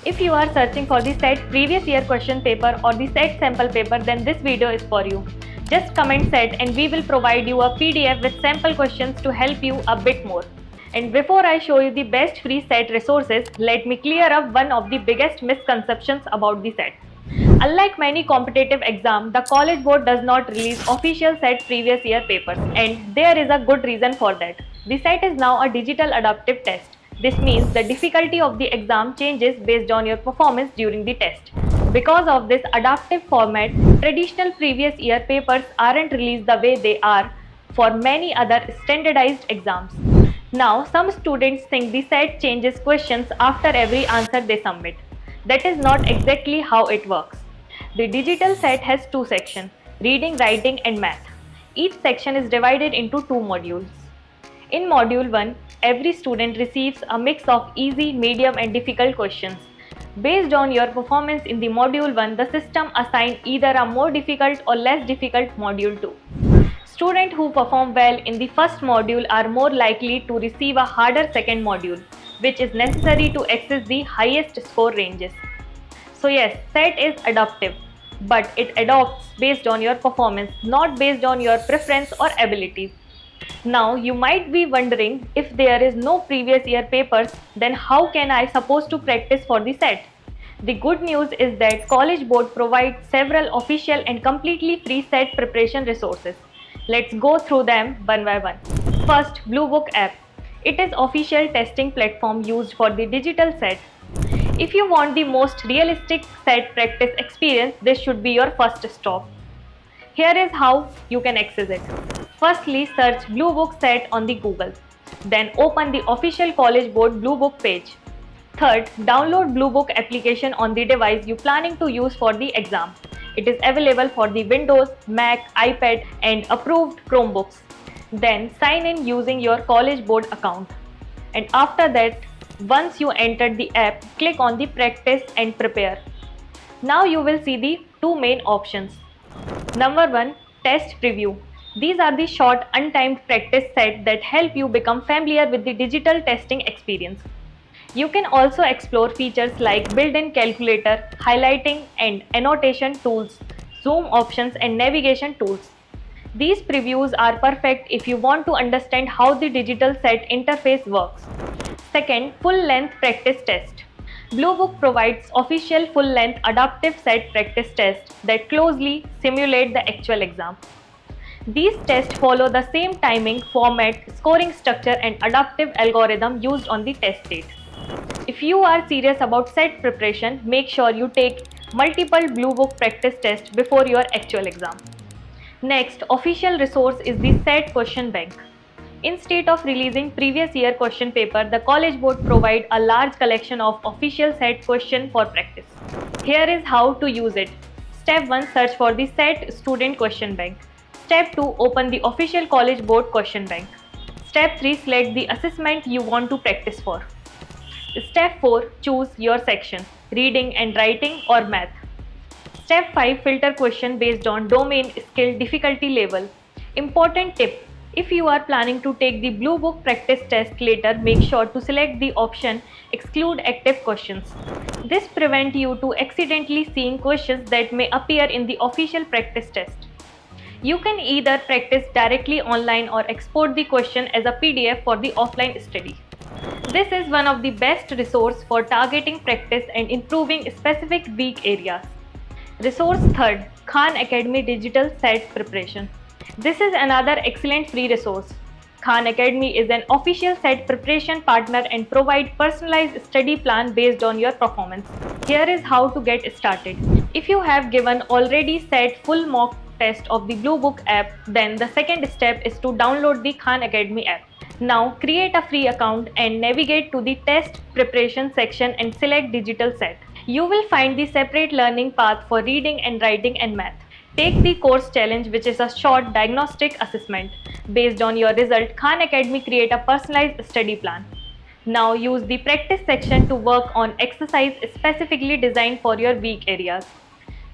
If you are searching for the set previous year question paper or the set sample paper, then this video is for you. Just comment set and we will provide you a PDF with sample questions to help you a bit more. And before I show you the best free set resources, let me clear up one of the biggest misconceptions about the set. Unlike many competitive exams, the College Board does not release official set previous year papers, and there is a good reason for that. The set is now a digital adaptive test. This means the difficulty of the exam changes based on your performance during the test. Because of this adaptive format, traditional previous year papers aren't released the way they are for many other standardized exams. Now, some students think the set changes questions after every answer they submit. That is not exactly how it works. The digital set has two sections, reading, writing and math. Each section is divided into two modules. In Module 1, every student receives a mix of easy, medium and difficult questions. Based on your performance in the Module 1, the system assigns either a more difficult or less difficult Module 2. Students who perform well in the first module are more likely to receive a harder second module, which is necessary to access the highest score ranges. So yes, set is adaptive, but it adopts based on your performance, not based on your preference or ability. Now you might be wondering, if there is no previous year papers, then how can I supposed to practice for the set? The good news is that College Board provides several official and completely free set preparation resources. Let's go through them one by one. First, Blue Book app. It is official testing platform used for the digital set. If you want the most realistic set practice experience, this should be your first stop. Here is how you can access it. Firstly, search Blue Book set on the Google. Then open the official College Board Blue Book page. Third, download Blue Book application on the device you planning to use for the exam. It is available for the Windows, Mac, iPad and approved Chromebooks. Then sign in using your College Board account. And after that, once you enter the app, click on the practice and prepare. Now you will see the two main options. Number 1, test preview. These are the short untimed practice sets that help you become familiar with the digital testing experience. You can also explore features like built-in calculator, highlighting and annotation tools, zoom options and navigation tools. These previews are perfect if you want to understand how the digital set interface works. Second, full-length practice test. Blue Book provides official full-length adaptive set practice tests that closely simulate the actual exam. These tests follow the same timing, format, scoring structure and adaptive algorithm used on the test date. If you are serious about set preparation, make sure you take multiple Blue Book practice tests before your actual exam. Next, official resource is the set question bank. Instead of releasing previous year question paper, the College Board provides a large collection of official set question for practice. Here is how to use it. Step 1, search for the set student question bank. Step 2, open the official College Board question bank. Step 3, select the assessment you want to practice for. Step 4, choose your section, reading and writing or math. Step 5, filter question based on domain, skill, difficulty level. Important tip: if you are planning to take the Blue Book practice test later, make sure to select the option exclude active questions. This prevents you to accidentally seeing questions that may appear in the official practice test. You can either practice directly online or export the question as a PDF for the offline study. This is one of the best resources for targeting practice and improving specific weak areas. Resource third, Khan Academy Digital Set Preparation. This is another excellent free resource. Khan Academy is an official set preparation partner and provides personalized study plan based on your performance. Here is how to get started. If you have given already set full mock test of the Blue Book app, then the second step is to download the Khan Academy app. Now create a free account and navigate to the test preparation section and select digital set. You will find the separate learning path for reading and writing and math. Take the course challenge, which is a short diagnostic assessment. Based on your result, Khan Academy create a personalized study plan. Now use the practice section to work on exercise specifically designed for your weak areas.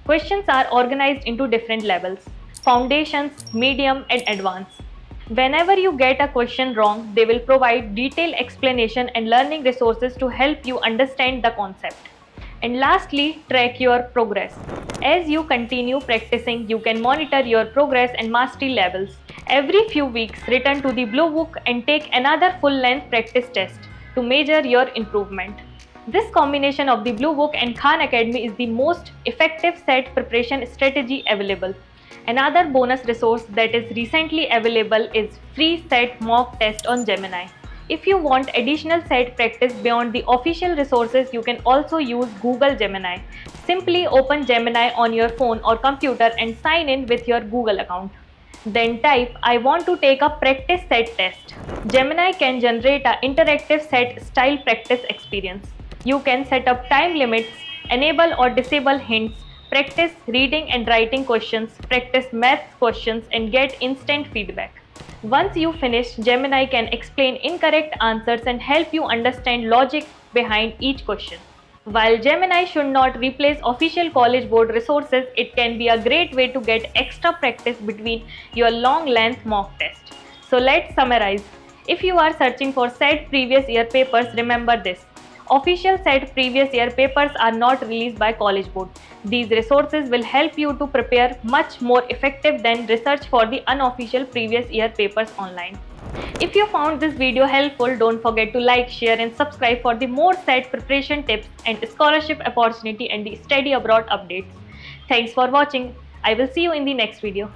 Questions are organized into different levels: foundations, medium and advanced. Whenever you get a question wrong, they will provide detailed explanation and learning resources to help you understand the concept. And lastly, track your progress. As you continue practicing, you can monitor your progress and mastery levels. Every few weeks, return to the Blue Book and take another full-length practice test to measure your improvement. This combination of the Blue Book and Khan Academy is the most effective SET preparation strategy available. Another bonus resource that is recently available is free SET mock test on Gemini. If you want additional SET practice beyond the official resources, you can also use Google Gemini. Simply open Gemini on your phone or computer and sign in with your Google account. Then type, I want to take a practice SET test. Gemini can generate an interactive SET style practice experience. You can set up time limits, enable or disable hints, practice reading and writing questions, practice math questions, and get instant feedback. Once you finish, Gemini can explain incorrect answers and help you understand logic behind each question. While Gemini should not replace official College Board resources, it can be a great way to get extra practice between your long-length mock test. So let's summarize. If you are searching for SET previous year papers, remember this. Official SET previous year papers are not released by College Board. These resources will help you to prepare much more effective than research for the unofficial previous year papers online. If you found this video helpful, don't forget to like, share and subscribe for the more SET preparation tips and scholarship opportunity and the study abroad updates. Thanks for watching. I will see you in the next video.